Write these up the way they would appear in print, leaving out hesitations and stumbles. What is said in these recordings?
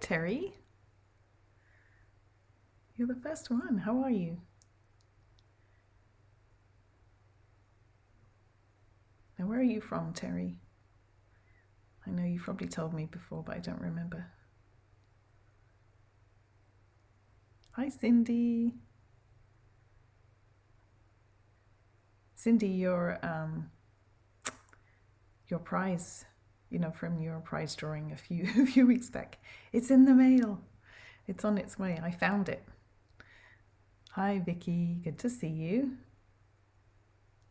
Terry. You're the first one. How are you? Now, where are you from, Terry? I know you've probably told me before, but I don't remember. Hi, Cindy. Cindy, your prize, from your prize drawing a few weeks back. It's in the mail. It's on its way. I found it. Hi, Vicky. Good to see you.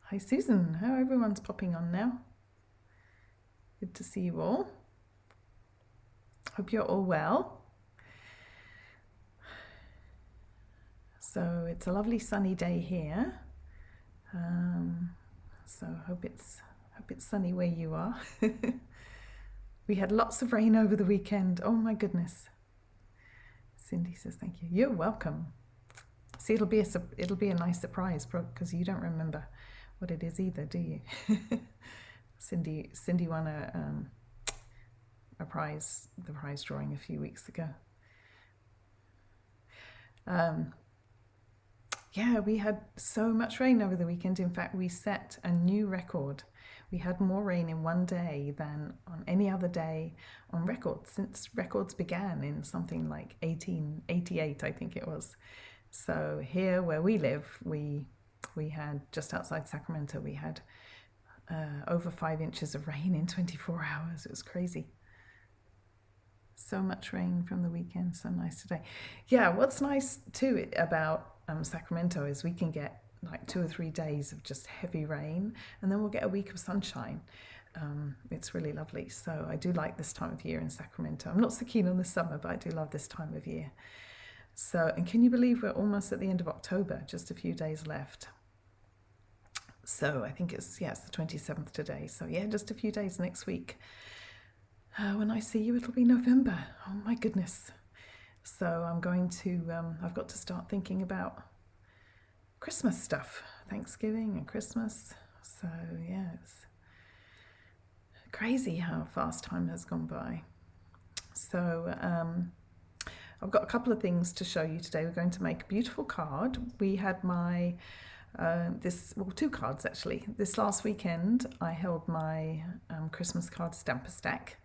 Hi, Susan. How everyone's popping on now. Good to see you all. Hope you're all well. So it's a lovely sunny day here. So hope it's sunny where you are. We had lots of rain over the weekend. Oh my goodness. Cindy says thank you. You're welcome. See, it'll be a nice surprise because you don't remember what it is either, do you? Cindy won a prize, the prize drawing a few weeks ago. Yeah, we had so much rain over the weekend. In fact, we set a new record. We had more rain in one day than on any other day on record since records began in something like 1888, I think it was. So here where we live, we had, just outside Sacramento, we had over 5 inches of rain in 24 hours. It was crazy. So much rain from the weekend, so nice today. Yeah, what's nice too about Sacramento is we can get like 2 or 3 days of just heavy rain, and then we'll get a week of sunshine. It's really lovely. So I do like this time of year in Sacramento. I'm not so keen on the summer, but I do love this time of year. So, and can you believe we're almost at the end of October, just a few days left. So I think it's the 27th today. So yeah, just a few days next week. When I see you, it'll be November. Oh my goodness. So I'm going to, I've got to start thinking about Christmas stuff, Thanksgiving and Christmas. So yeah, it's crazy how fast time has gone by. So I've got a couple of things to show you today. We're going to make a beautiful card. We had my, 2 cards actually. This last weekend I held my Christmas card stamper stack.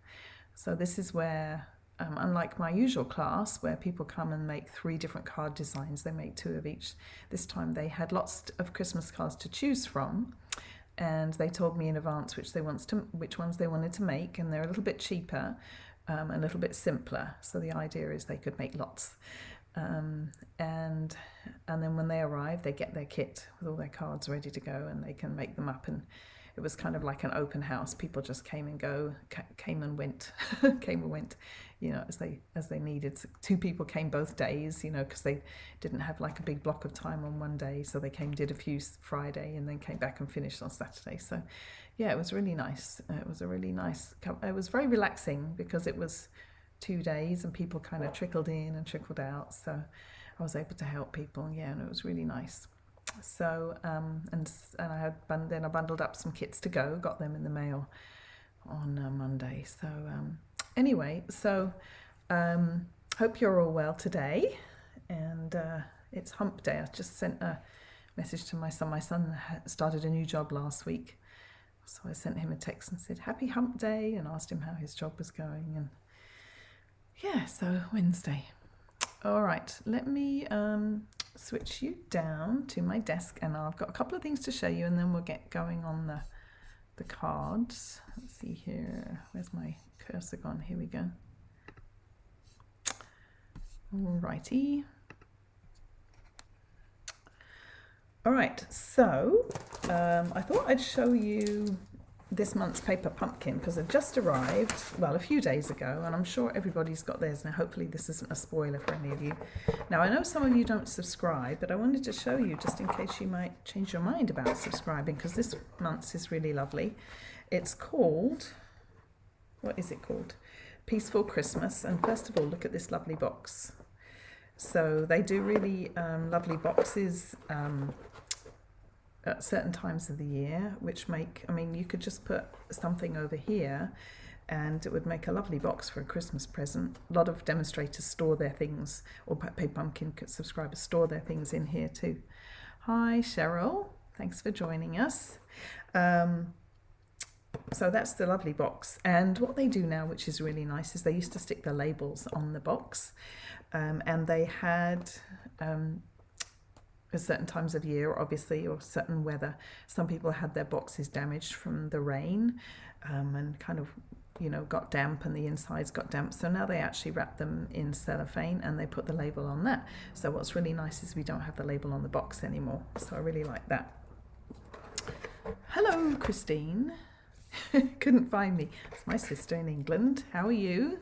So this is where, unlike my usual class where people come and make 3 different card designs, they make 2 of each. This time they had lots of Christmas cards to choose from, and they told me in advance which ones they wanted to make, and they're a little bit cheaper, a little bit simpler. So the idea is they could make lots, and then when they arrive, they get their kit with all their cards ready to go, and they can make them up. And it was kind of like an open house. People just came and went, as they needed. 2 people came both days, because they didn't have like a big block of time on one day. So they did a few Friday, and then came back and finished on Saturday. So yeah, it was really nice. It was very relaxing because it was 2 days and people kind of trickled in and trickled out. So I was able to help people, and it was really nice. So and I bundled up some kits to go, got them in the mail on Monday. So anyway, so hope you're all well today, and it's hump day. I just sent a message to my son. My son started a new job last week, so I sent him a text and said happy hump day and asked him how his job was going. And yeah, so Wednesday. All right, let me switch you down to my desk, and I've got a couple of things to show you, and then we'll get going on the cards. Let's see here. Where's my cursor gone? Here we go. Alrighty. All right, so I thought I'd show you this month's paper pumpkin because it just arrived, well, a few days ago, and I'm sure everybody's got theirs now. Hopefully this isn't a spoiler for any of you. Now, I know some of you don't subscribe, but I wanted to show you just in case you might change your mind about subscribing, because this month's is really lovely. It's called, what is it called? Peaceful Christmas. And first of all, look at this lovely box. So they do really lovely boxes at certain times of the year, which you could just put something over here and it would make a lovely box for a Christmas present. A lot of demonstrators store their things, or Paper Pumpkin subscribers store their things in here too. Hi Cheryl, thanks for joining us. So that's the lovely box, and what they do now, which is really nice, is they used to stick the labels on the box, and they had at certain times of year, obviously, or certain weather, some people had their boxes damaged from the rain, and kind of, you know, got damp, and the insides got damp. So now they actually wrap them in cellophane and they put the label on that. So what's really nice is we don't have the label on the box anymore. So I really like that. Hello, Christine. Couldn't find me. It's my sister in England. How are you?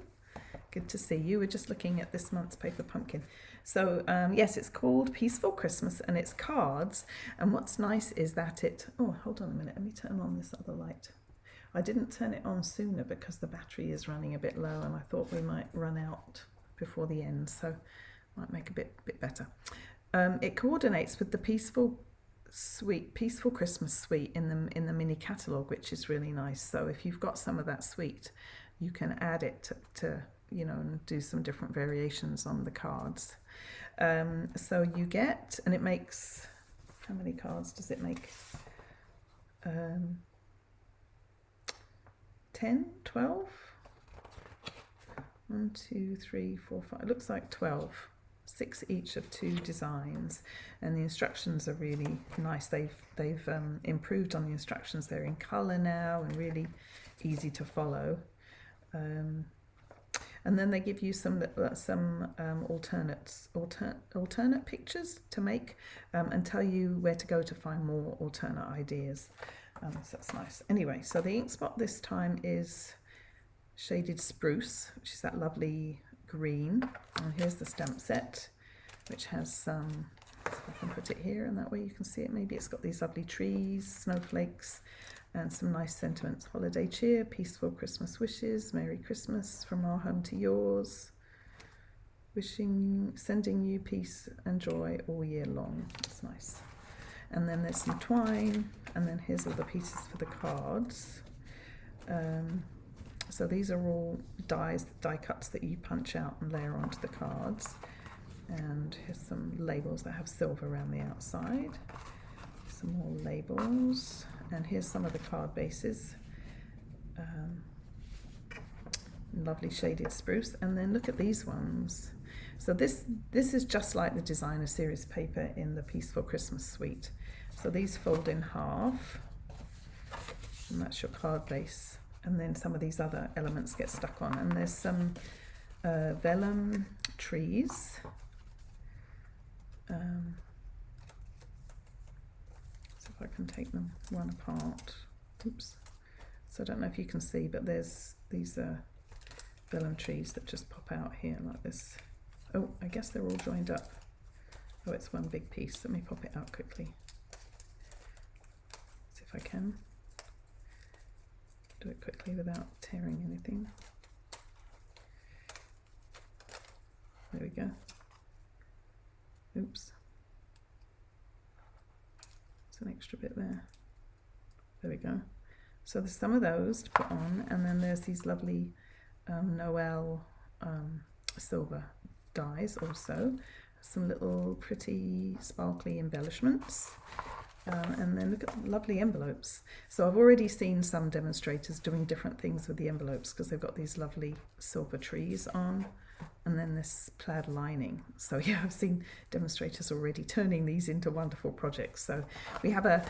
Good to see you. We're just looking at this month's Paper Pumpkin. So yes, it's called Peaceful Christmas, and it's cards. And what's nice is that it, oh, hold on a minute, let me turn on this other light. I didn't turn it on sooner because the battery is running a bit low, and I thought we might run out before the end, so might make a bit better. It coordinates with the Peaceful Christmas suite in the mini catalogue, which is really nice. So if you've got some of that suite, you can add it to you know, and do some different variations on the cards. So you get, and it makes, how many cards does it make? 10, 12? 1, 2, 3, 4, 5. It looks like 12. 6 each of 2 designs, and the instructions are really nice. They've improved on the instructions. They're in colour now and really easy to follow. And then they give you some alternate pictures to make, and tell you where to go to find more alternate ideas. So that's nice. Anyway, so the ink spot this time is Shaded Spruce, which is that lovely green. And here's the stamp set, which has some, so I can put it here and that way you can see it. Maybe it's got these lovely trees, snowflakes, and some nice sentiments. Holiday cheer, peaceful Christmas wishes, Merry Christmas from our home to yours, sending you peace and joy all year long. That's nice. And then there's some twine, and then here's all the pieces for the cards. So these are all die cuts that you punch out and layer onto the cards. And here's some labels that have silver around the outside. Some more labels. And here's some of the card bases. Lovely Shaded Spruce. And then look at these ones. So this is just like the designer series paper in the Peaceful Christmas suite. So these fold in half, and that's your card base. And then some of these other elements get stuck on. And there's some vellum trees. So if I can take them one apart. Oops. So I don't know if you can see, but there's these vellum trees that just pop out here like this. Oh, I guess they're all joined up. Oh, it's one big piece. Let me pop it out quickly. See if I can do it quickly without tearing anything. There we go. Oops. There's an extra bit there. There we go. So there's some of those to put on, and then there's these lovely Noel silver dies also. Some little pretty sparkly embellishments. And then look at the lovely envelopes. So I've already seen some demonstrators doing different things with the envelopes because they've got these lovely silver trees on, and then this plaid lining. So yeah, I've seen demonstrators already turning these into wonderful projects. So we have a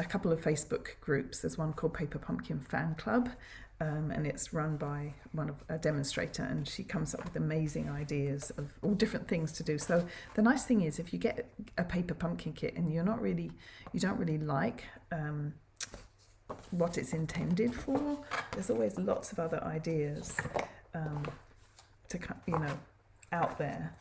couple of Facebook groups. There's one called Paper Pumpkin Fan Club, and it's run by a demonstrator, and she comes up with amazing ideas of all different things to do. So the nice thing is, if you get a paper pumpkin kit and you don't really like what it's intended for, there's always lots of other ideas out there.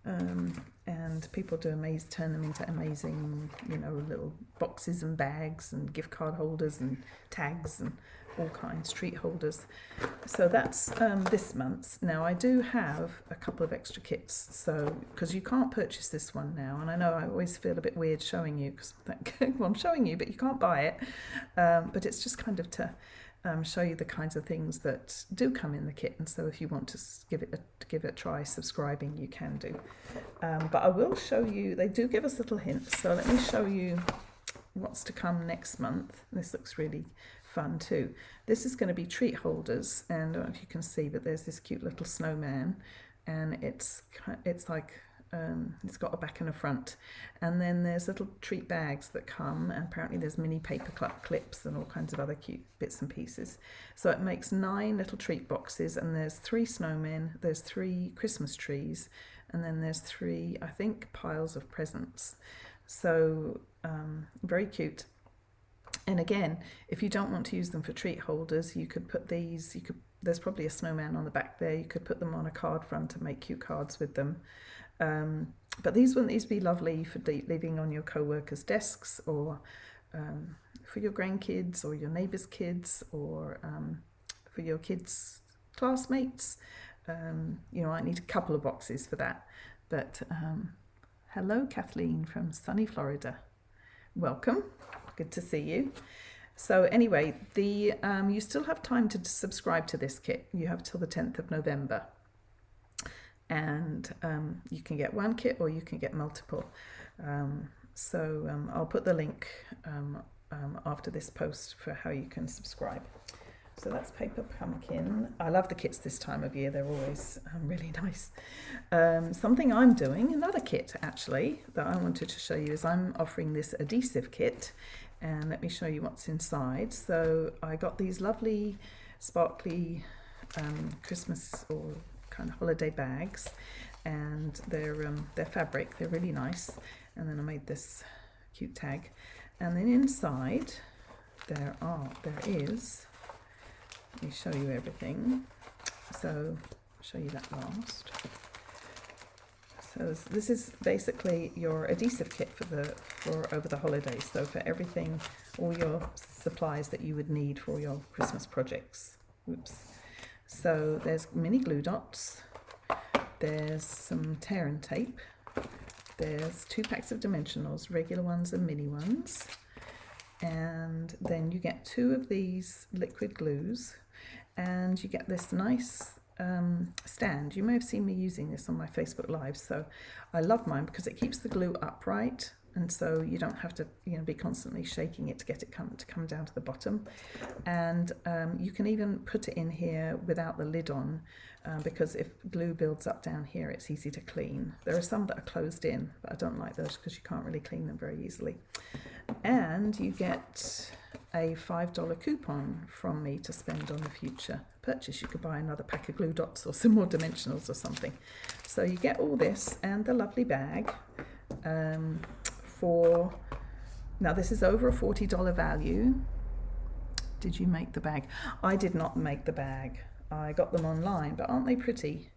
And people turn them into amazing, little boxes and bags and gift card holders and tags and all kinds, treat holders. So that's this month's. Now I do have a couple of extra kits, so because you can't purchase this one now, and I know I always feel a bit weird showing you because well, I'm showing you, but you can't buy it. But it's just kind of to show you the kinds of things that do come in the kit. And so if you want to give it a try subscribing, you can do. But I will show you, they do give us little hints. So let me show you what's to come next month. This looks really fun too. This is going to be treat holders, and I don't know if you can see, but there's this cute little snowman, and it's like it's got a back and a front, and then there's little treat bags that come, and apparently there's mini paper clips and all kinds of other cute bits and pieces. So it makes 9 little treat boxes, and there's 3 snowmen, there's 3 Christmas trees, and then there's 3, I think, piles of presents. So very cute. And again, if you don't want to use them for treat holders, you could put these, there's probably a snowman on the back there, you could put them on a card front and make cute cards with them. But wouldn't these be lovely for leaving on your co-workers' desks, or for your grandkids or your neighbours' kids, or for your kids' classmates? You know, I need a couple of boxes for that. But hello, Kathleen from sunny Florida. Welcome. Good to see you. So anyway, you still have time to subscribe to this kit. You have till the 10th of November. And you can get one kit or you can get multiple. I'll put the link after this post for how you can subscribe. So that's Paper Pumpkin. I love the kits this time of year. They're always really nice. Something I'm doing, another kit actually, that I wanted to show you, is I'm offering this adhesive kit. And let me show you what's inside. So I got these lovely sparkly Christmas or kind of holiday bags, and they're fabric, they're really nice. And then I made this cute tag, and then inside there is, let me show you everything. So I'll show you that last. So this is basically your adhesive kit for over the holidays. So for everything, all your supplies that you would need for your Christmas projects. Oops. So there's mini glue dots, there's some tear and tape, there's 2 packs of dimensionals, regular ones and mini ones, and then you get 2 of these liquid glues, and you get this nice stand. You may have seen me using this on my Facebook Live. So I love mine because it keeps the glue upright, and so you don't have to be constantly shaking it to get it to come down to the bottom. And you can even put it in here without the lid on, because if glue builds up down here, it's easy to clean. There are some that are closed in, but I don't like those because you can't really clean them very easily. And you get a $5 coupon from me to spend on a future purchase. You could buy another pack of glue dots or some more dimensionals or something. So you get all this and the lovely bag now this is over a $40 value. Did you make the bag? I did not make the bag. I got them online, but aren't they pretty?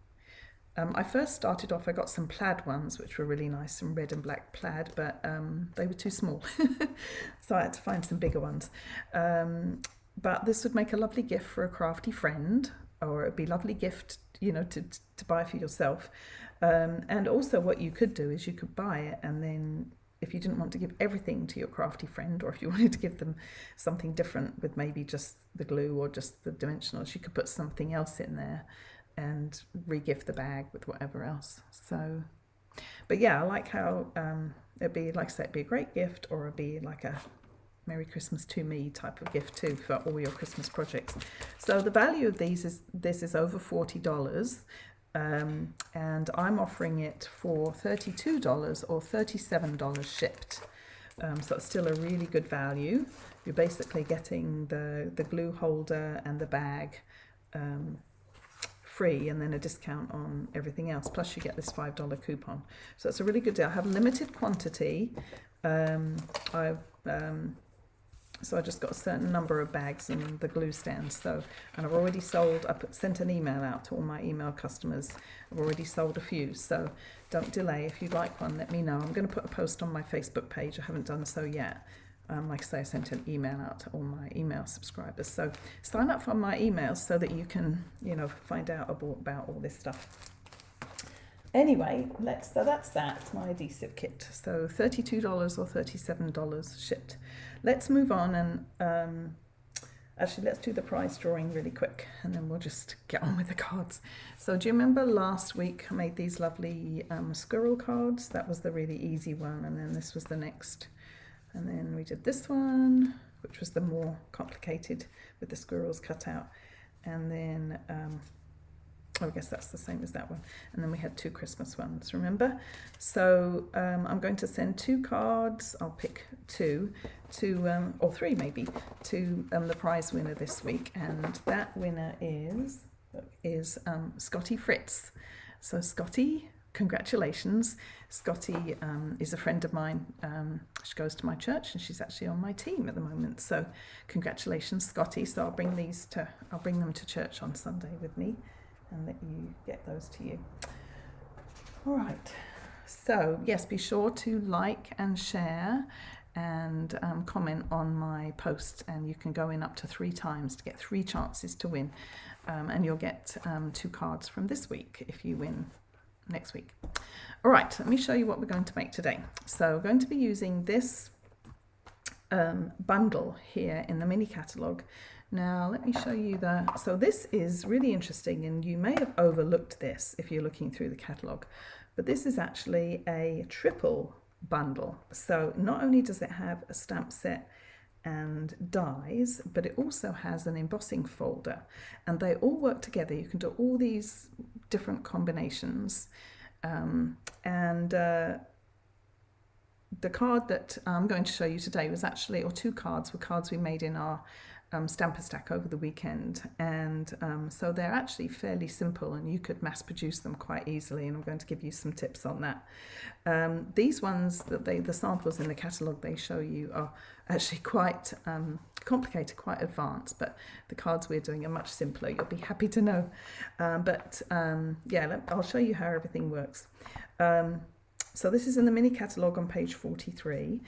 I first started off, I got some plaid ones, which were really nice, some red and black plaid, but they were too small. So I had to find some bigger ones. But this would make a lovely gift for a crafty friend, or it'd be a lovely gift, to buy for yourself. And also what you could do is you could buy it, and then if you didn't want to give everything to your crafty friend, or if you wanted to give them something different with maybe just the glue or just the dimensionals, you could put something else in there and re-gift the bag with whatever else. So, but yeah, I like how it'd be, like I said, it'd be a great gift, or it'd be like a Merry Christmas to me type of gift too for all your Christmas projects. So the value of this is over $40, and I'm offering it for $32 or $37 shipped. So it's still a really good value. You're basically getting the glue holder and the bag free, and then a discount on everything else, plus you get this $5 coupon. So it's a really good deal. I have limited quantity. So I just got a certain number of bags and the glue stands. And I've already sold, sent an email out to all my email customers. I've already sold a few, so don't delay. If you'd like one, let me know. I'm going to put a post on my Facebook page. I haven't done so yet. Like I say, I sent an email out to all my email subscribers. So sign up for my emails so that you can, find out about all this stuff. Anyway, so that's my adhesive kit. So $32 or $37 shipped. Let's move on, and Actually, let's do the prize drawing really quick and then we'll just get on with the cards. So do you remember last week I made these lovely squirrel cards? That was the really easy one, and then this was the next. And then we did this one, which was the more complicated with the squirrels cut out. And then, I guess that's the same as that one. And then we had 2 Christmas ones, remember? So I'm going to send 2 cards. I'll pick 2 to, or 3 maybe, to the prize winner this week. And that winner is Scotty Fritz. So Scotty, congratulations. Scotty is a friend of mine. She goes to my church and she's actually on my team at the moment. So congratulations, Scotty. So I'll bring them to church on Sunday with me and let you get those to you. All right. So yes, be sure to like and share and comment on my post, and you can go in up to 3 times to get 3 chances to win, and you'll get 2 cards from this week if you win next week. All right, let me show you what we're going to make today. So we're going to be using this bundle here in the mini catalogue. Now let me show you so this is really interesting, and you may have overlooked this if you're looking through the catalogue, but this is actually a triple bundle. So not only does it have a stamp set and dies, but it also has an embossing folder, and they all work together. You can do all these different combinations, and the card that I'm going to show you today was actually, or 2 cards were cards we made in our stamper stack over the weekend, and so they're actually fairly simple and you could mass produce them quite easily, and I'm going to give you some tips on that. These ones that the samples in the catalogue they show you are actually quite complicated, quite advanced, but the cards we're doing are much simpler. You'll be happy to know. Yeah, I'll show you how everything works. So this is in the mini catalogue on page 43.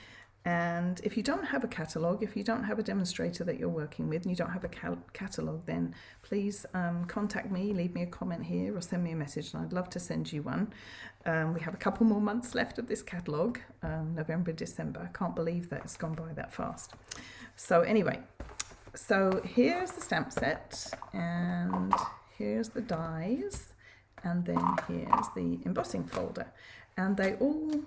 And if you don't have a catalogue, if you don't have a demonstrator that you're working with and you don't have a catalogue, then please contact me, leave me a comment here or send me a message, and I'd love to send you one. We have a couple more months left of this catalogue, November, December. I can't believe that it's gone by that fast. So anyway, so here's the stamp set, and here's the dies, and then here's the embossing folder. And they all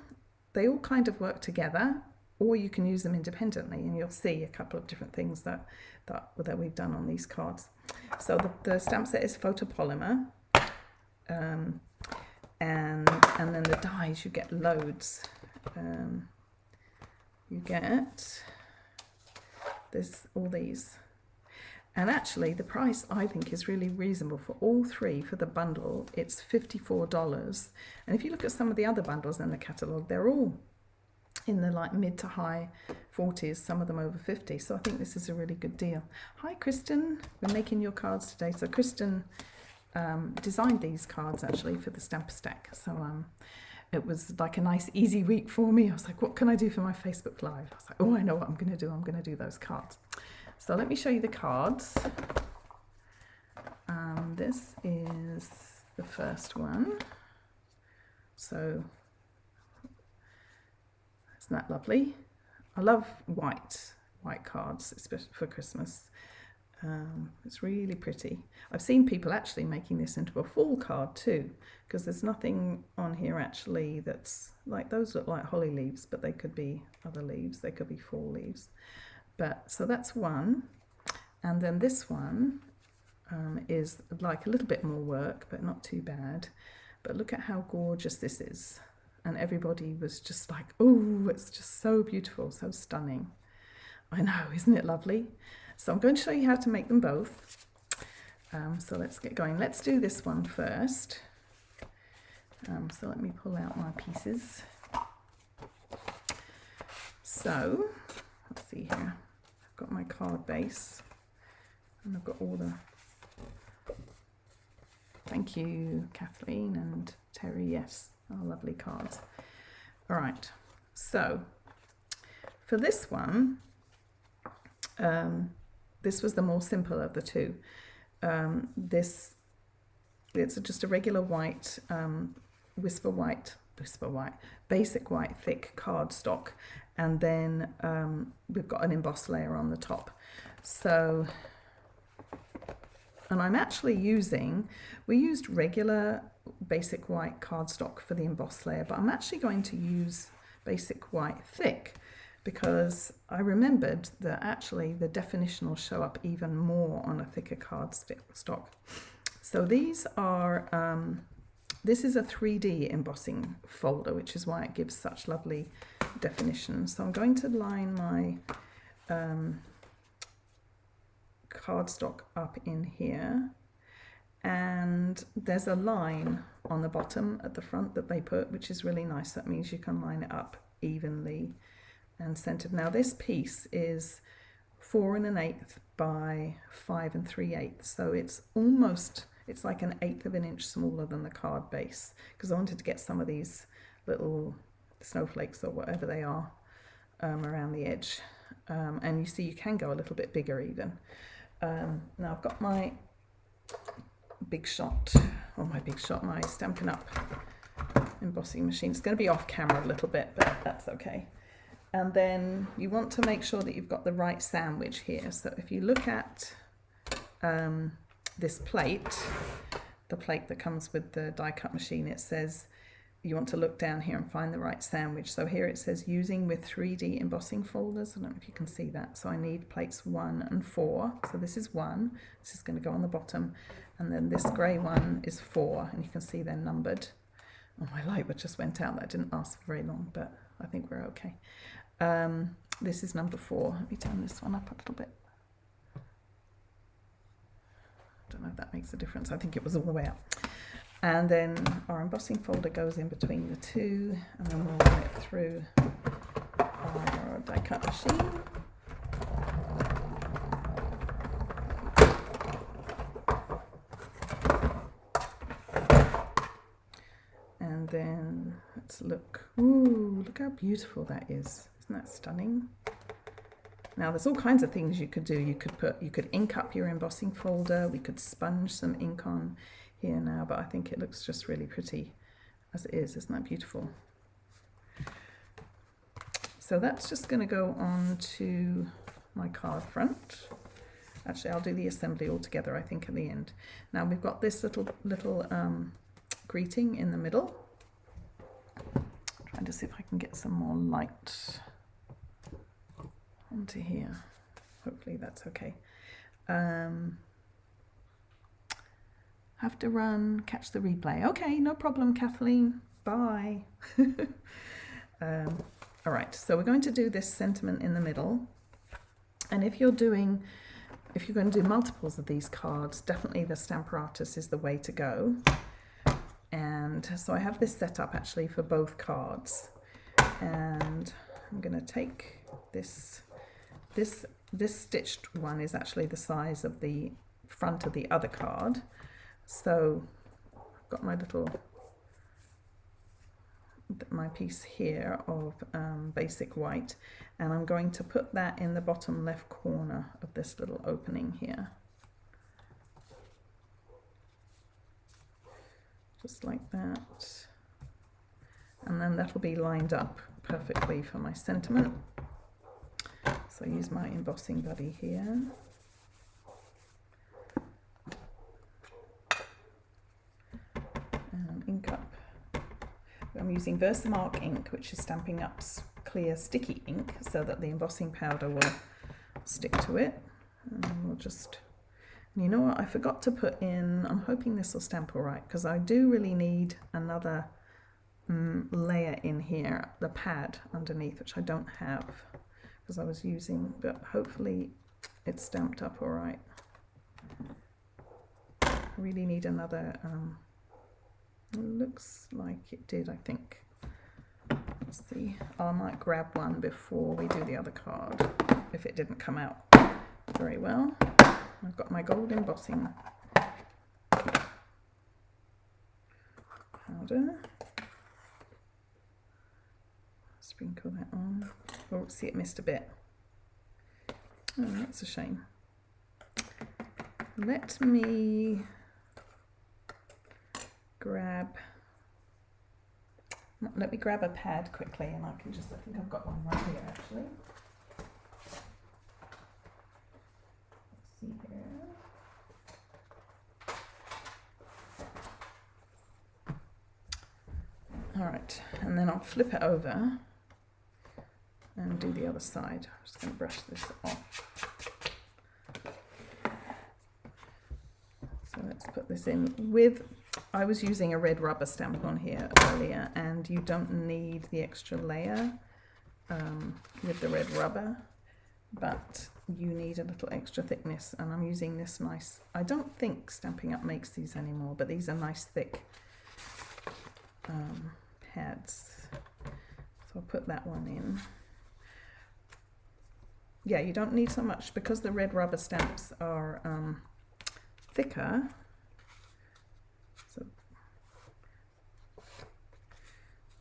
kind of work together, or you can use them independently, and you'll see a couple of different things that we've done on these cards. So the stamp set is photopolymer, and then the dies, you get loads. You get all these, and actually the price I think is really reasonable for all 3 for the bundle. It's $54, and if you look at some of the other bundles in the catalogue, they're all in the like mid to high 40s, some of them over 50. So I think this is a really good deal. Hi Kristen, we're making your cards today. So Kristen designed these cards actually for the stamper stack. So it was like a nice easy week for me. I was like, what can I do for my Facebook Live? I was like, oh, I know what I'm going to do. I'm going to do those cards. So let me show you the cards. This is the first one. So isn't that lovely? I love white cards, especially for Christmas. It's really pretty. I've seen people actually making this into a fall card too, because there's nothing on here actually that's like, those look like holly leaves, but they could be other leaves. They could be fall leaves. But so that's one. And then this one is like a little bit more work, but not too bad. But look at how gorgeous this is. And everybody was just like, oh, it's just so beautiful, so stunning. I know, isn't it lovely? So I'm going to show you how to make them both. So let's get going. Let's do this one first. So let me pull out my pieces. So let's see here. I've got my card base, and I've got all the, thank you Kathleen and Terry, yes, our lovely cards. All right, so for this one, this was the more simple of the 2. It's just a regular white, whisper white, basic white thick cardstock, and then we've got an embossed layer on the top. So And I'm actually we used regular basic white cardstock for the emboss layer, but I'm actually going to use basic white thick because I remembered that actually the definition will show up even more on a thicker cardstock. So these are, this is a 3D embossing folder, which is why it gives such lovely definition. So I'm going to line my cardstock up in here, and there's a line on the bottom at the front that they put, which is really nice. That means you can line it up evenly and centered. Now this piece is 4 1/8 by 5 3/8, so it's like 1/8 of an inch smaller than the card base, because I wanted to get some of these little snowflakes or whatever they are around the edge. And you see you can go a little bit bigger even. Now I've got my my Stampin' Up embossing machine. It's going to be off camera a little bit, but that's okay. And then you want to make sure that you've got the right sandwich here. So if you look at this plate, the plate that comes with the die cut machine, it says you want to look down here and find the right sandwich. So here it says using with 3D embossing folders. I don't know if you can see that. So I need plates 1 and 4. So this is 1. This is going to go on the bottom. And then this grey one is 4. And you can see they're numbered. Oh, my light just went out. That didn't last for very long, but I think we're okay. This is number 4. Let me turn this one up a little bit. I don't know if that makes a difference. I think it was all the way up. And then our embossing folder goes in between the two, and then we'll run it through our die cut machine. And then let's look. Ooh, look how beautiful that is. Isn't that stunning? Now there's all kinds of things you could do. You could ink up your embossing folder. We could sponge some ink on here now, but I think it looks just really pretty as it is. Isn't that beautiful? So that's just going to go on to my card front. Actually, I'll do the assembly all together, I think, at the end. Now we've got this little greeting in the middle. Trying to see if I can get some more light onto here. Hopefully that's okay. Have to run, catch the replay. Okay, no problem, Kathleen. Bye. All right, so we're going to do this sentiment in the middle. And if you're going to do multiples of these cards, definitely the Stamparatus is the way to go. And so I have this set up actually for both cards. And I'm going to take this stitched one is actually the size of the front of the other card. So I've got my piece here of basic white, and I'm going to put that in the bottom left corner of this little opening here. Just like that. And then that'll be lined up perfectly for my sentiment. So I use my embossing buddy here. Ink up. I'm using Versamark ink, which is Stampin' Up's clear sticky ink, so that the embossing powder will stick to it. And then we'll just, and you know what, I forgot to put in, I'm hoping this will stamp all right, because I do really need another layer in here, the pad underneath, which I don't have, because I was using, but hopefully it's stamped up all right. I really need another, it looks like it did, I think. Let's see. I might grab one before we do the other card, if it didn't come out very well. I've got my gold embossing powder. Sprinkle that on. Oh, see, it missed a bit. Oh, that's a shame. Let me grab a pad quickly, and I think I've got one right here actually. Let's see here. All right, and then I'll flip it over and do the other side. I'm just going to brush this off. So let's put this in with, I was using a red rubber stamp on here earlier, and you don't need the extra layer with the red rubber, but you need a little extra thickness, and I'm using this nice, I don't think Stampin' Up makes these anymore, but these are nice thick pads. So I'll put that one in. Yeah, you don't need so much because the red rubber stamps are thicker.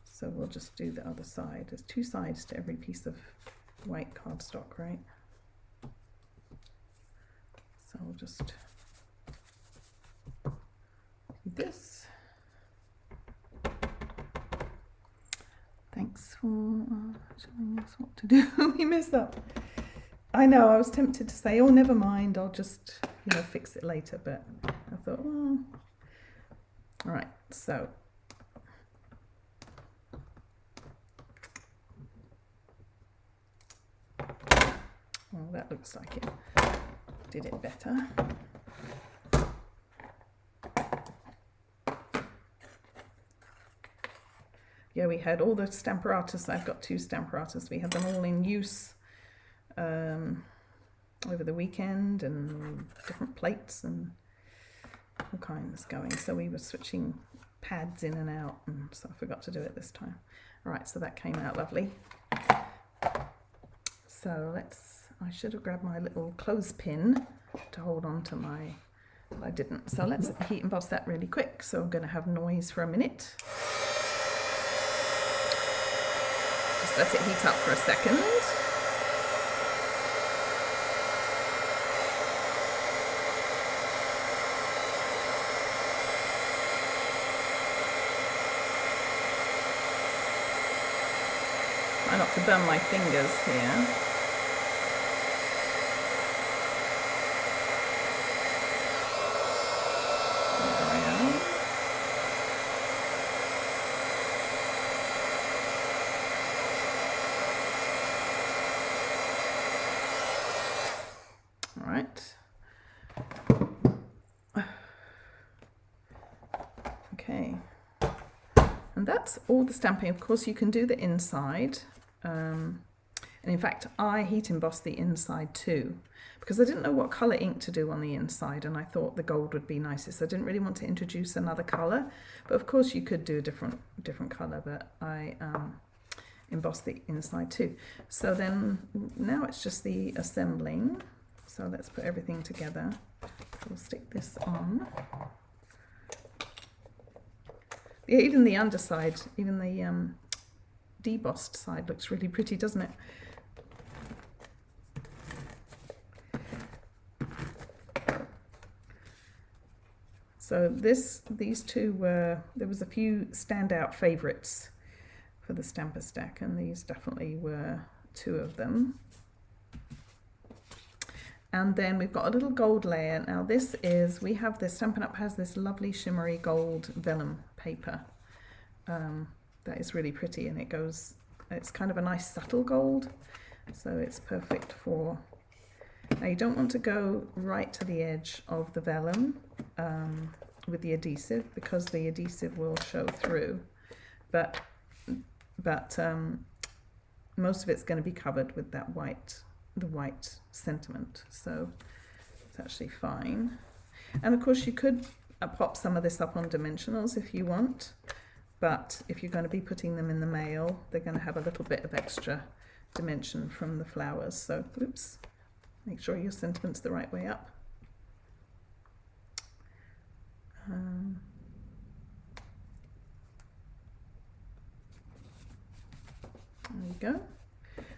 So we'll just do the other side. There's two sides to every piece of white cardstock, right? So I'll just do this. Thanks for showing us what to do. We messed up. I know, I was tempted to say, oh, never mind, I'll just, you know, fix it later, but I thought, well, all right, so. Well, that looks like it did it better. Yeah, we had all the Stamparatus. I've got two Stamparatus. We had them all in use over the weekend, and different plates and all kinds going. So we were switching pads in and out, and so I forgot to do it this time. All right, so that came out lovely. So I should have grabbed my little clothespin to hold on to my, but I didn't. So let's heat emboss that really quick. So I'm going to have noise for a minute. Just let it heat up for a second. Try not to burn my fingers here. That's all the stamping. Of course, you can do the inside, and in fact I heat embossed the inside too, because I didn't know what colour ink to do on the inside, and I thought the gold would be nicest. I didn't really want to introduce another colour, but of course you could do a different colour, but I embossed the inside too. So then now it's just the assembling. So let's put everything together. So we'll stick this on. Yeah, even the underside, even the debossed side looks really pretty, doesn't it? So these two were, there was a few standout favourites for the Stamper Stack, and these definitely were two of them. And then we've got a little gold layer. Now this is, we have this, Stampin' Up has this lovely shimmery gold vellum paper that is really pretty, and it goes, it's kind of a nice subtle gold, so it's perfect for, now you don't want to go right to the edge of the vellum with the adhesive, because the adhesive will show through, but most of it's going to be covered with that white, the white sentiment, so it's actually fine. And of course you could pop some of this up on dimensionals if you want, but if you're going to be putting them in the mail, they're going to have a little bit of extra dimension from the flowers. So oops, make sure your sentiment's the right way up. There you go.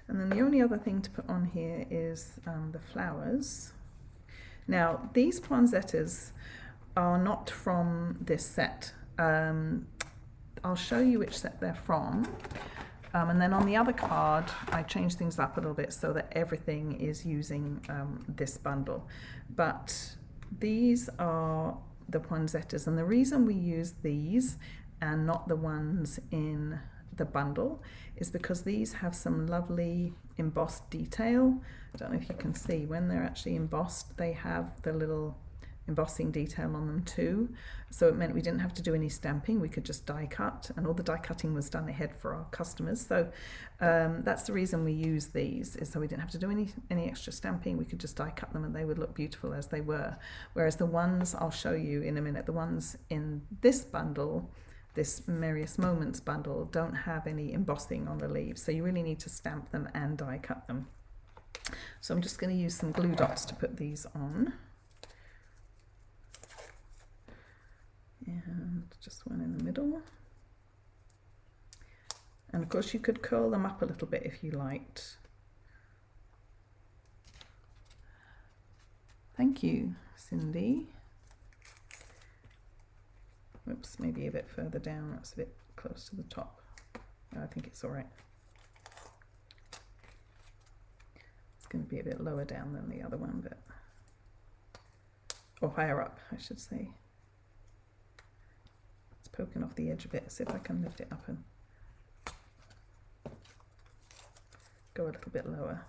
And then the only other thing to put on here is the flowers. Now these poinsettias are not from this set. I'll show you which set they're from. And then on the other card, I changed things up a little bit so that everything is using this bundle. But these are the poinsettias, and the reason we use these and not the ones in the bundle is because these have some lovely embossed detail. I don't know if you can see, when they're actually embossed, they have the little embossing detail on them too. So it meant we didn't have to do any stamping, we could just die cut, and all the die cutting was done ahead for our customers. So that's the reason we use these, is so we didn't have to do any extra stamping, we could just die cut them and they would look beautiful as they were. Whereas the ones I'll show you in a minute, the ones in this bundle, this Merriest Moments bundle, don't have any embossing on the leaves, so you really need to stamp them and die cut them. So I'm just going to use some glue dots to put these on. And just one in the middle. And of course you could curl them up a little bit if you liked. Thank you, Cindy. Whoops, maybe a bit further down, that's a bit close to the top. I think it's all right. It's going to be a bit lower down than the other one, but, or higher up, I should say. It's poking off the edge a bit, see if I can lift it up and go a little bit lower.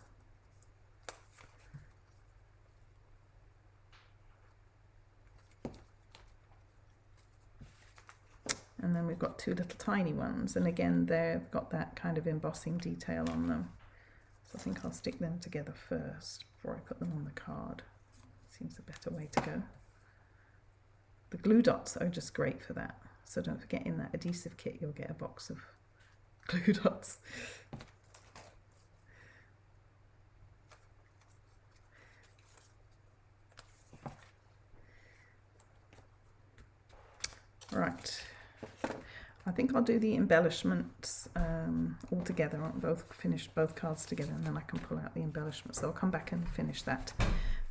And then we've got two little tiny ones, and again they've got that kind of embossing detail on them. So I think I'll stick them together first before I put them on the card. Seems a better way to go. The glue dots are just great for that. So don't forget, in that adhesive kit you'll get a box of glue dots. Right. I think I'll do the embellishments all together. I'll finish both cards together, and then I can pull out the embellishments. So I'll come back and finish that,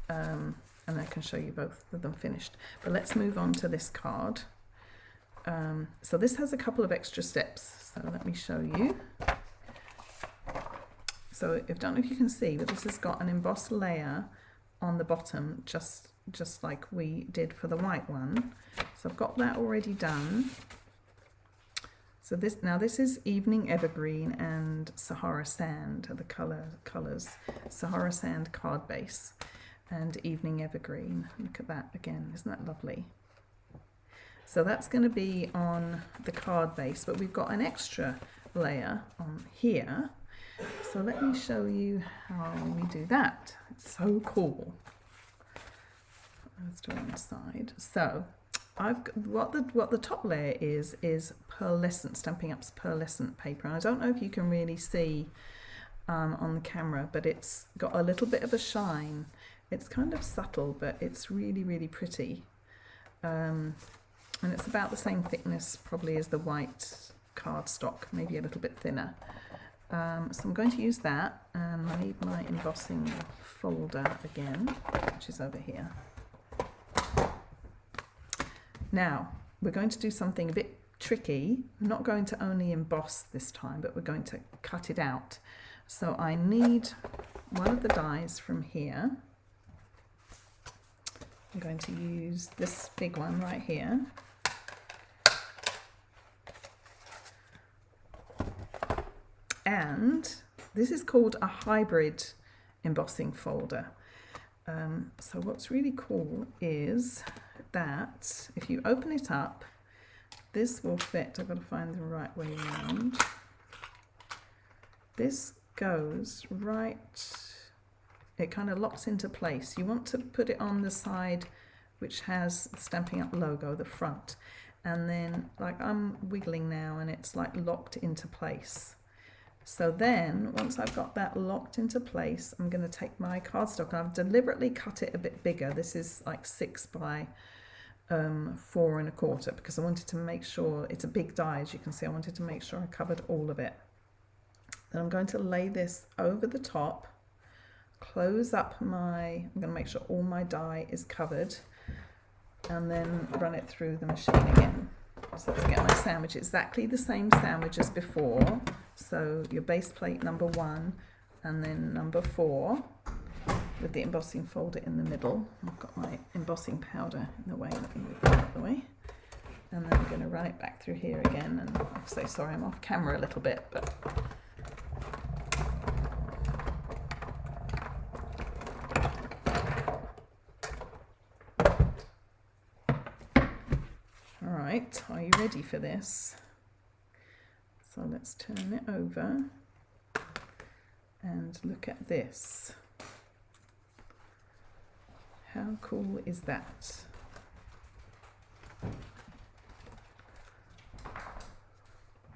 and I can show you both of them finished. But let's move on to this card. So this has a couple of extra steps, so let me show you. So I don't know if you can see, but this has got an embossed layer on the bottom, just like we did for the white one. So I've got that already done. So this is Evening Evergreen and Sahara Sand are the colours. Sahara Sand card base and Evening Evergreen. Look at that again, isn't that lovely? So that's going to be on the card base, but we've got an extra layer on here. So let me show you how we do that. It's so cool. Let's do it on the side. So I've got, what the top layer is pearlescent, Stampin' Up's pearlescent paper. And I don't know if you can really see on the camera, but it's got a little bit of a shine. It's kind of subtle, but it's really, really pretty. And it's about the same thickness probably as the white cardstock, maybe a little bit thinner. So I'm going to use that, and I need my embossing folder again, which is over here. Now, we're going to do something a bit tricky. I'm not going to only emboss this time, but we're going to cut it out. So I need one of the dies from here. I'm going to use this big one right here. And this is called a hybrid embossing folder. So what's really cool is that if you open it up, this will fit. I've got to find the right way around. This goes right, it kind of locks into place. You want to put it on the side which has the Stampin' Up logo, the front, and then like I'm wiggling now and it's like locked into place. So then, once I've got that locked into place, I'm going to take my cardstock, and I've deliberately cut it a bit bigger. This is like 6 by 4 1/4, because I wanted to make sure, it's a big die as you can see, I wanted to make sure I covered all of it. Then I'm going to lay this over the top, close up I'm going to make sure all my die is covered, and then run it through the machine again. So let's get my sandwich, exactly the same sandwich as before. So your base plate number 1 and then number 4 with the embossing folder in the middle. I've got my embossing powder in the way, let me move that out of the way. And then I'm going to run it back through here again, and I'm so sorry I'm off camera a little bit, but all right, are you ready for this? So let's turn it over and look at this. How cool is that?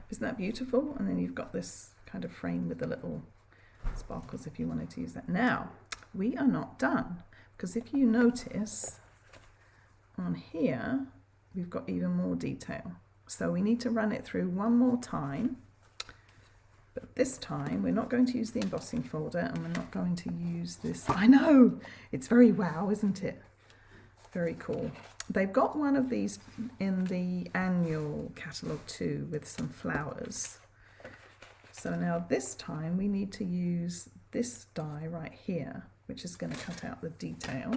Isn't that beautiful? And then you've got this kind of frame with the little sparkles if you wanted to use that. Now, we are not done, because if you notice on here, we've got even more detail. So we need to run it through one more time, but this time we're not going to use the embossing folder, and we're not going to use this. I know, it's very wow, isn't it? Very cool. They've got one of these in the annual catalogue too, with some flowers. So now this time we need to use this die right here, which is going to cut out the detail.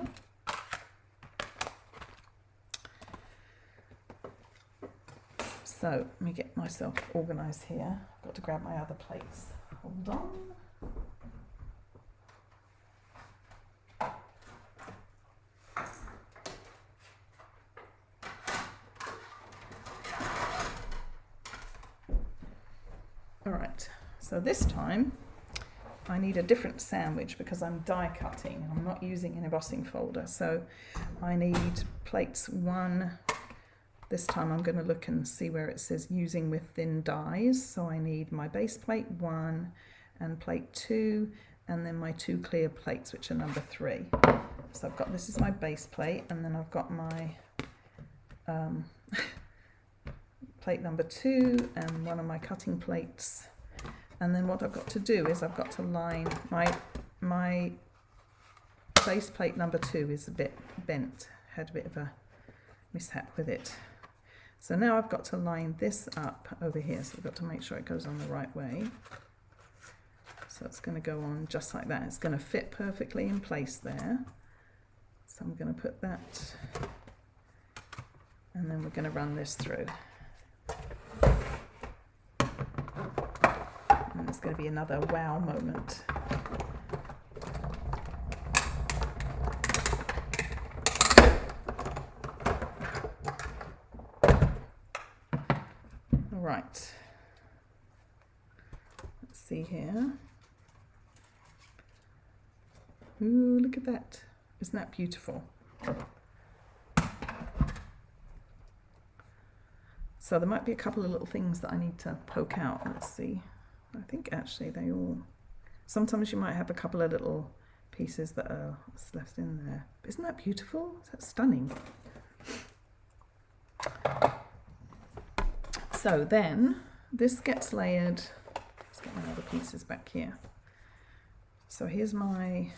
So let me get myself organised here. I've got to grab my other plates. Hold on. All right, so this time I need a different sandwich because I'm die cutting. I'm not using an embossing folder. So I need plates 1. This time I'm going to look and see where it says using with thin dies. So I need my base plate 1 and plate 2, and then my 2 clear plates, which are number 3. So I've got, this is my base plate, and then I've got my plate number 2 and one of my cutting plates. And then what I've got to do is I've got to line my base plate number 2 is a bit bent, had a bit of a mishap with it. So now I've got to line this up over here, so I've got to make sure it goes on the right way. So it's going to go on just like that. It's going to fit perfectly in place there. So I'm going to put that, and then we're going to run this through. And it's going to be another wow moment. Right, let's see here. Ooh, look at that. Isn't that beautiful? So there might be a couple of little things that I need to poke out. Let's see. I think actually they all... Sometimes you might have a couple of little pieces that are left in there. Isn't that beautiful? That's stunning. So then this gets layered. Let's get my other pieces back here. So here's my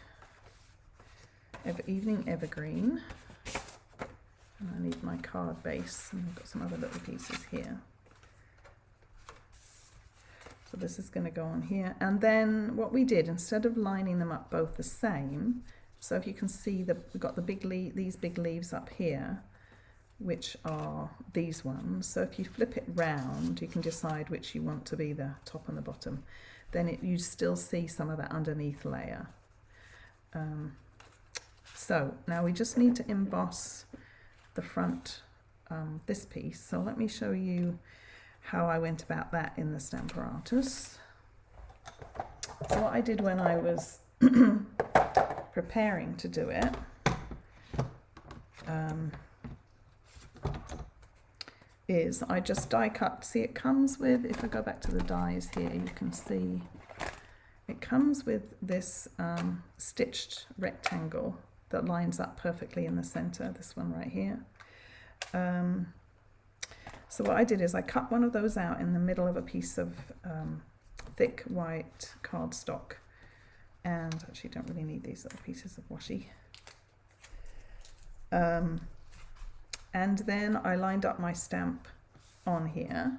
evening evergreen, and I need my card base, and I've got some other little pieces here. So this is going to go on here, and then what we did, instead of lining them up both the same, so if you can see that we've got the these big leaves up here, which are these ones. So if you flip it round, you can decide which you want to be the top and the bottom. Then you still see some of that underneath layer. So now we just need to emboss the front, this piece. So let me show you how I went about that in the Stamparatus. So what I did when I was preparing to do it, is I just die cut. See, it comes with, if I go back to the dies here, you can see it comes with this stitched rectangle that lines up perfectly in the center, this one right here. So what I did is I cut one of those out in the middle of a piece of thick white cardstock, and actually don't really need these little pieces of washi. And then I lined up my stamp on here,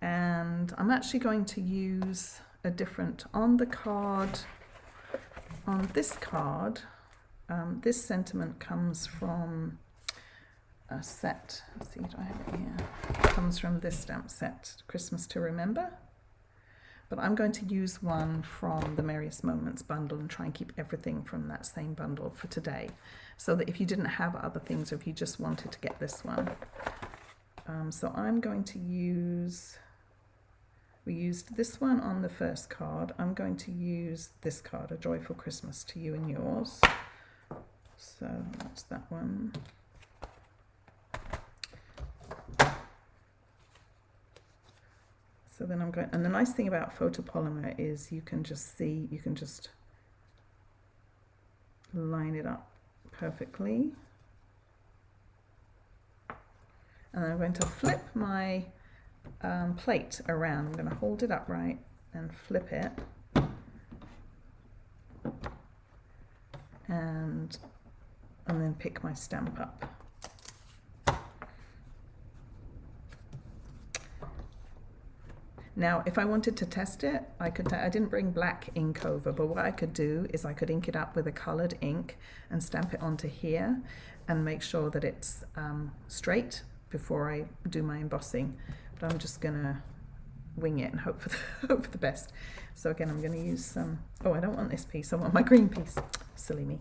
and I'm actually going to use a different, on the card, on this card, this sentiment comes from a set. Let's see, do I have it here? It comes from this stamp set, Christmas to Remember. But I'm going to use one from the Merriest Moments bundle and try and keep everything from that same bundle for today, so that if you didn't have other things or if you just wanted to get this one. So I'm going to use, we used this one on the first card. I'm going to use this card, A Joyful Christmas to You and Yours. So that's that one. So then I'm going, and the nice thing about photopolymer is you can just see, you can just line it up perfectly. And I'm going to flip my plate around. I'm going to hold it upright and flip it. And then pick my stamp up. Now, if I wanted to test it, I could. I didn't bring black ink over, but what I could do is I could ink it up with a colored ink and stamp it onto here and make sure that it's straight before I do my embossing. But I'm just gonna wing it and hope for the best. So again, I'm gonna use some, oh, I don't want this piece, I want my green piece. Silly me.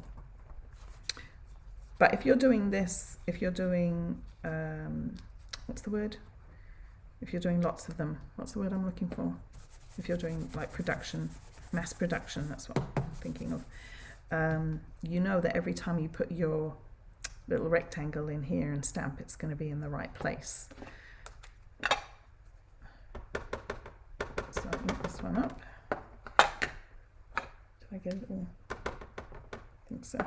But if you're doing this, if you're doing, what's the word? If you're doing lots of them, what's the word I'm looking for? If you're doing like production, mass production, that's what I'm thinking of. You know that every time you put your little rectangle in here and stamp, it's going to be in the right place. So I'll ink this one up. Did I get it all? I think so.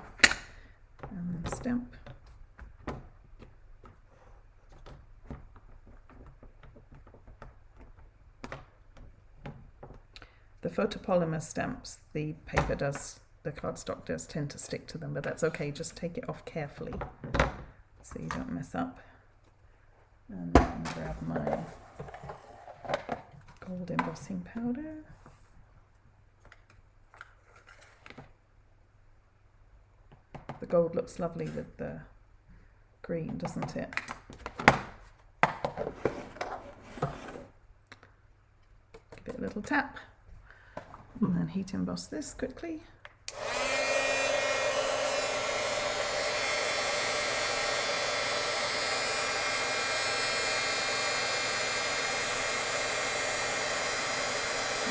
And then stamp. The photopolymer stamps, the paper does, the cardstock does tend to stick to them, but that's okay, just take it off carefully so you don't mess up. And then grab my gold embossing powder. The gold looks lovely with the green, doesn't it? Give it a little tap. And then heat emboss this quickly.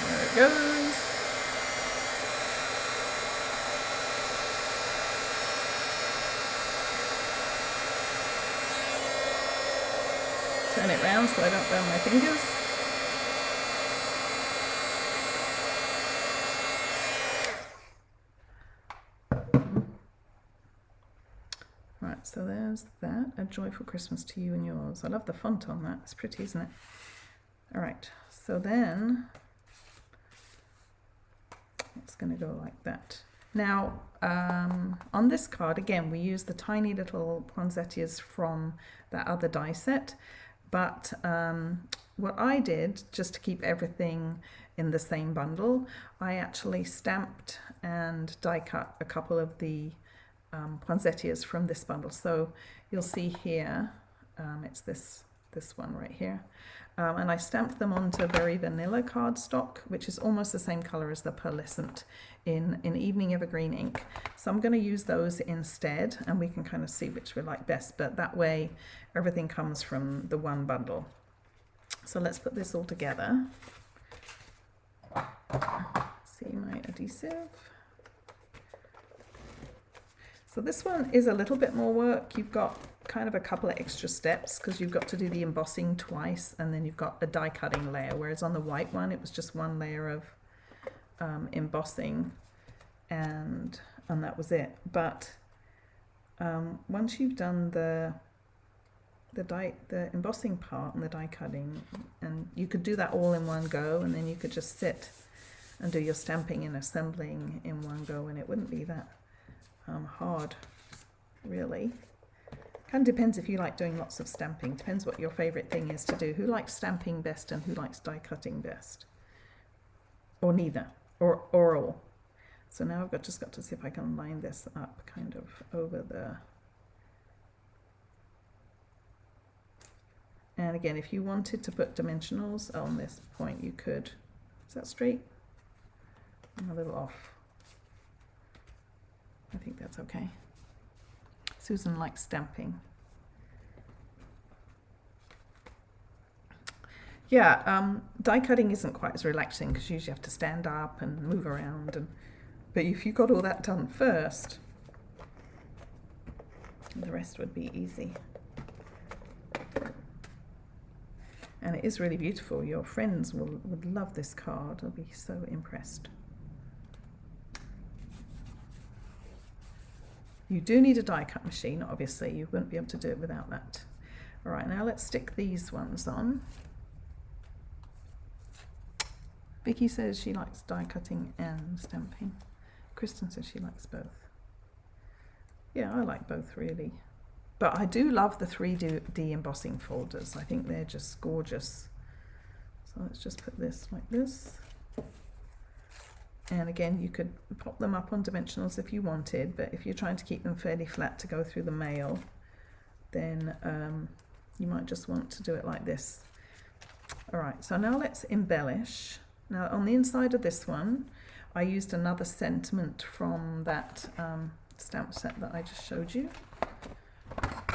There it goes. Turn it round so I don't burn my fingers. So there's that, A Joyful Christmas to You and Yours. I love the font on that, it's pretty, isn't it? All right, so then it's going to go like that. Now, on this card, again, we use the tiny little poinsettias from that other die set, but what I did, just to keep everything in the same bundle, I actually stamped and die cut a couple of the poinsettias from this bundle. So you'll see here, it's this one right here, and I stamped them onto very vanilla cardstock, which is almost the same color as the pearlescent in Evening Evergreen ink. So I'm going to use those instead, and we can kind of see which we like best, but that way everything comes from the one bundle. So let's put this all together. See my adhesive. So this one is a little bit more work. You've got kind of a couple of extra steps because you've got to do the embossing twice, and then you've got a die cutting layer, whereas on the white one it was just one layer of embossing and that was it. But once you've done the embossing part and the die cutting, and you could do that all in one go, and then you could just sit and do your stamping and assembling in one go, and it wouldn't be that hard, really. Kind of depends if you like doing lots of stamping. Depends what your favorite thing is to do. Who likes stamping best and who likes die cutting best? Or neither, or all. So now I've just got to see if I can line this up kind of over the And again, if you wanted to put dimensionals on this point, you could. Is that straight? I'm a little off. I think that's okay. Susan likes stamping. Yeah, die cutting isn't quite as relaxing because you usually have to stand up and move around. But if you got all that done first, the rest would be easy. And it is really beautiful. Your friends would love this card. They'll be so impressed. You do need a die cut machine, obviously. You wouldn't be able to do it without that. All right, now let's stick these ones on. Vicky says she likes die cutting and stamping. Kristen says she likes both. Yeah, I like both really. But I do love the 3D embossing folders. I think they're just gorgeous. So let's just put this like this. And again, you could pop them up on dimensionals if you wanted, but if you're trying to keep them fairly flat to go through the mail, then you might just want to do it like this. All right, so now let's embellish. Now on the inside of this one, I used another sentiment from that stamp set that I just showed you.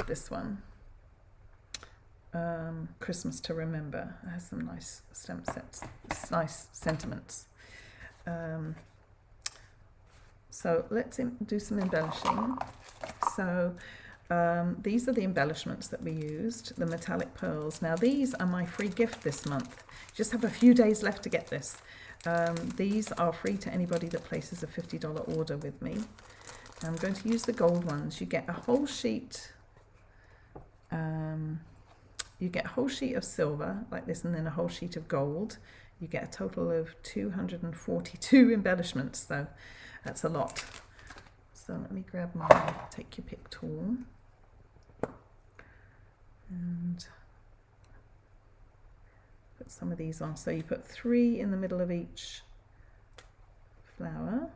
This one, Christmas to Remember. It has some nice stamp sets, nice sentiments. So let's do some embellishing. So these are the embellishments that we used, the metallic pearls. Now these are my free gift this month. Just have a few days left to get this. These are free to anybody that places a $50 order with me. I'm going to use the gold ones. You get a whole sheet. You get a whole sheet of silver like this, and then a whole sheet of gold. You get a total of 242 embellishments, so that's a lot. So let me grab my take your pick tool and put some of these on. So you put 3 in the middle of each flower.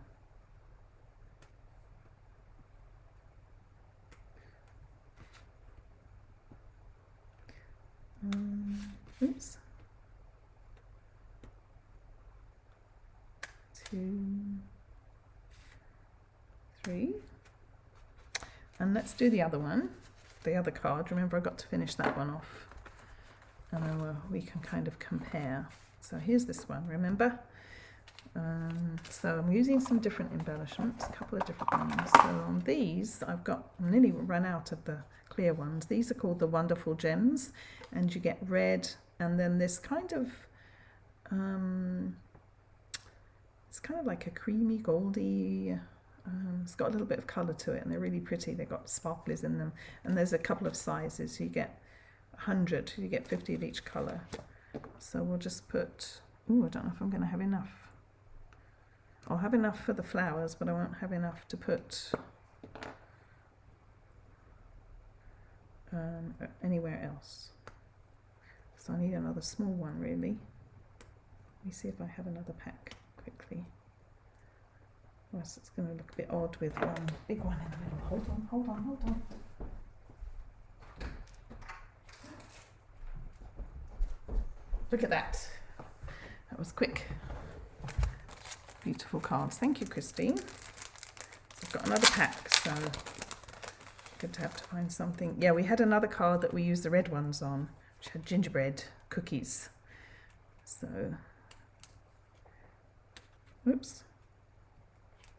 Oops. 2, 3. And let's do the other one, the other card. Remember, I got to finish that one off, and then we can kind of compare. So here's this one, remember? So I'm using some different embellishments, a couple of different ones. So on these, I've got nearly run out of the clear ones. These are called the Wonderful Gems, and you get red, and then this kind of it's kind of like a creamy goldy, it's got a little bit of colour to it, and they're really pretty. They've got sparkles in them, and there's a couple of sizes. So you get 100, you get 50 of each colour. So we'll just put, oh, I don't know if I'm going to have enough. I'll have enough for the flowers, but I won't have enough to put anywhere else. So I need another small one really. Let me see if I have another pack quickly. Or else it's going to look a bit odd with one big one in the middle. Hold on, hold on, hold on. Look at that. That was quick. Beautiful cards. Thank you, Christine. So I've got another pack, so good to have to find something. Yeah, we had another card that we used the red ones on, which had gingerbread cookies. So, whoops,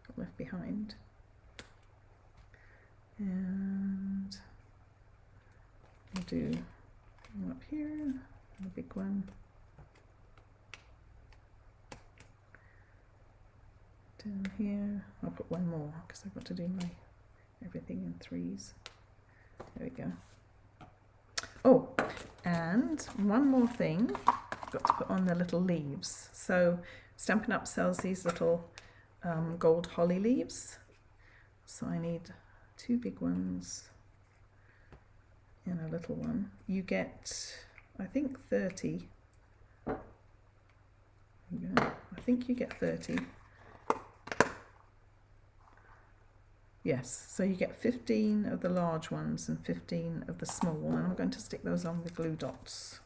got left behind. And we'll do one up here, and a big one. Down here, I'll put one more because I've got to do my everything in 3s. There we go. Oh, and one more thing, I've got to put on the little leaves. So Stampin' Up sells these little gold holly leaves. So I need 2 big ones and a little one. You get, I think 30. There you go. I think you get 30. Yes, so you get 15 of the large ones and 15 of the small, and I'm going to stick those on with glue dots.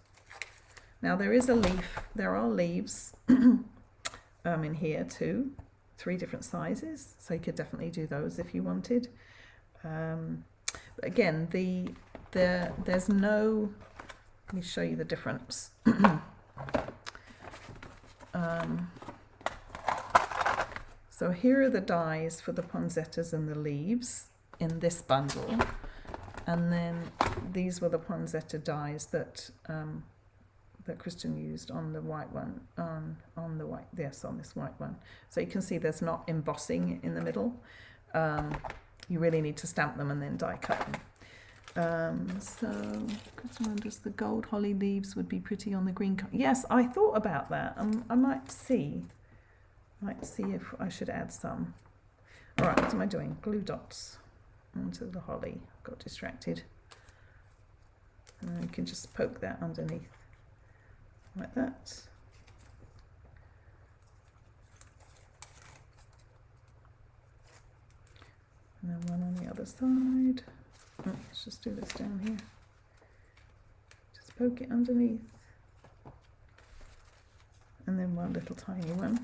Now there is a leaf, there are leaves in here too, 3 different sizes, so you could definitely do those if you wanted. But again, there's no, let me show you the difference. So here are the dies for the poinsettias and the leaves in this bundle, and then these were the poinsettia dies that that Christian used on the white one, on this white one. So you can see there's not embossing in the middle. You really need to stamp them and then die cut them. So Christian wonders the gold holly leaves would be pretty on the green card. Yes, I thought about that. I might see if I should add some. All right, what am I doing? Glue dots onto the holly. Got distracted. And you can just poke that underneath like that. And then one on the other side. Oh, let's just do this down here. Just poke it underneath. And then one little tiny one.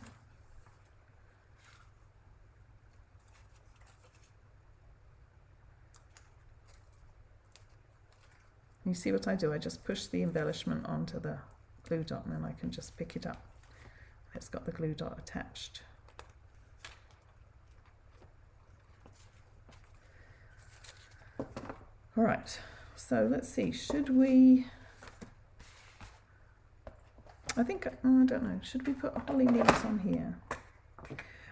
You see what I do? I just push the embellishment onto the glue dot and then I can just pick it up. It's got the glue dot attached. All right, so let's see, should we, I think, I don't know, should we put holly leaves on here?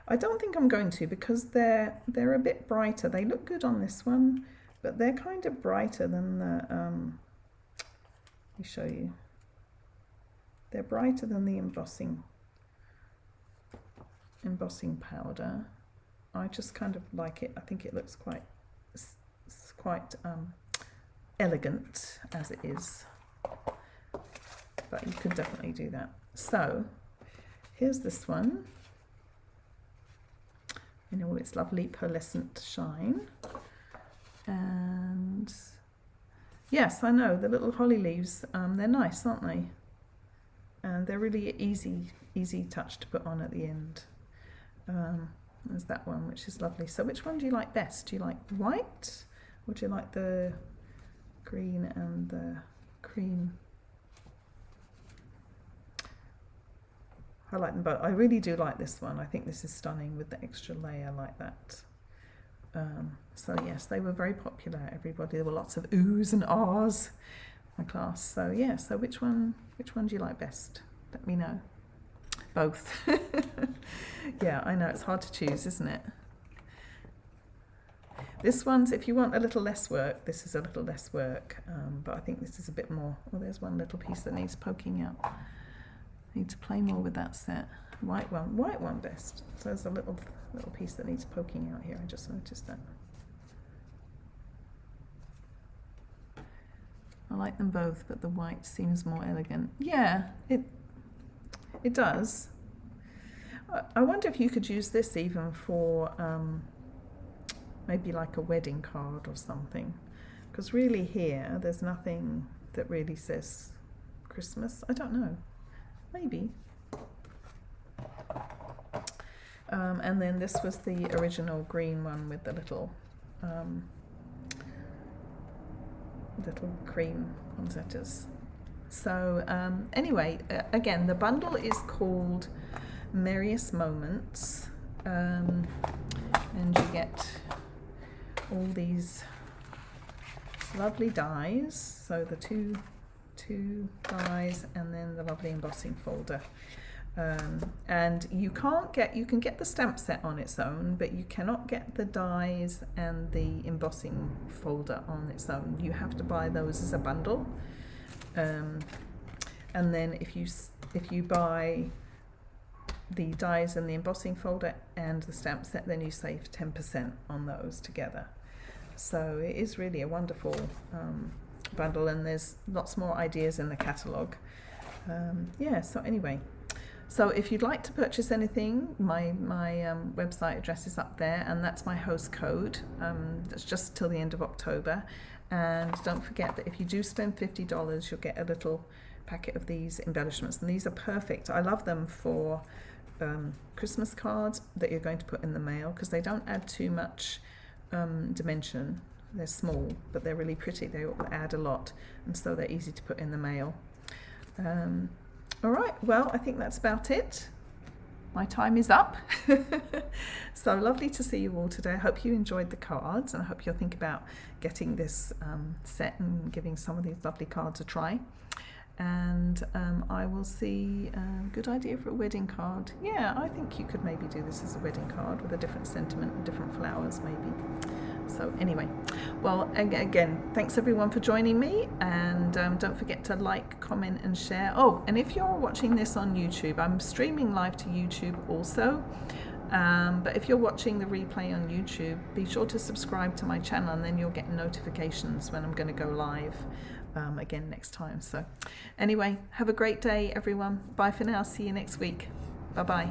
I don't think I'm going to, because they're a bit brighter. They look good on this one, but they're kind of brighter than the, let me show you. They're brighter than the embossing powder. I just kind of like it. I think it looks quite elegant as it is. But you could definitely do that. So here's this one in all its lovely pearlescent shine. And yes, I know, the little holly leaves, they're nice, aren't they? And they're really easy touch to put on at the end. There's that one, which is lovely. So which one do you like best? Do you like white, or do you like the green and the cream? I like them both. I really do like this one. I think this is stunning with the extra layer like that. So yes, they were very popular, everybody. There were lots of oohs and ahs in my class. So yeah, so which one do you like best? Let me know. Both. Yeah, I know, it's hard to choose, isn't it? This one's, if you want a little less work, this is a little less work, but I think this is a bit more. Well, there's one little piece that needs poking out. I need to play more with that set. White one best. So there's a little piece that needs poking out here. I just noticed that. I like them both, but the white seems more elegant. Yeah, it does. I wonder if you could use this even for maybe like a wedding card or something, because really here there's nothing that really says Christmas. I don't know, maybe. And then this was the original green one with the little cream poinsettias. So anyway, again, the bundle is called Merriest Moments, and you get all these lovely dies. So the two dies, and then the lovely embossing folder. And you can get the stamp set on its own, but you cannot get the dies and the embossing folder on its own. You have to buy those as a bundle. And then if you buy the dies and the embossing folder and the stamp set, then you save 10% on those together. So it is really a wonderful bundle, and there's lots more ideas in the catalogue. Yeah, so anyway, So if you'd like to purchase anything, my website address is up there, and that's my host code. That's just till the end of October. And don't forget that if you do spend $50, you'll get a little packet of these embellishments, and these are perfect. I love them for Christmas cards that you're going to put in the mail, because they don't add too much dimension. They're small, but they're really pretty. They add a lot, and so they're easy to put in the mail. All right, well, I think that's about it. My time is up. So lovely to see you all today. I hope you enjoyed the cards, and I hope you'll think about getting this set and giving some of these lovely cards a try. And I will see good idea for a wedding card. Yeah, I think you could maybe do this as a wedding card with a different sentiment and different flowers maybe. So anyway, well, again, thanks everyone for joining me, and don't forget to like, comment and share. Oh, and if you're watching this on YouTube, I'm streaming live to YouTube also, but if you're watching the replay on YouTube, be sure to subscribe to my channel, and then you'll get notifications when I'm going to go live again next time. So anyway, have a great day everyone. Bye for now. See you next week. Bye bye.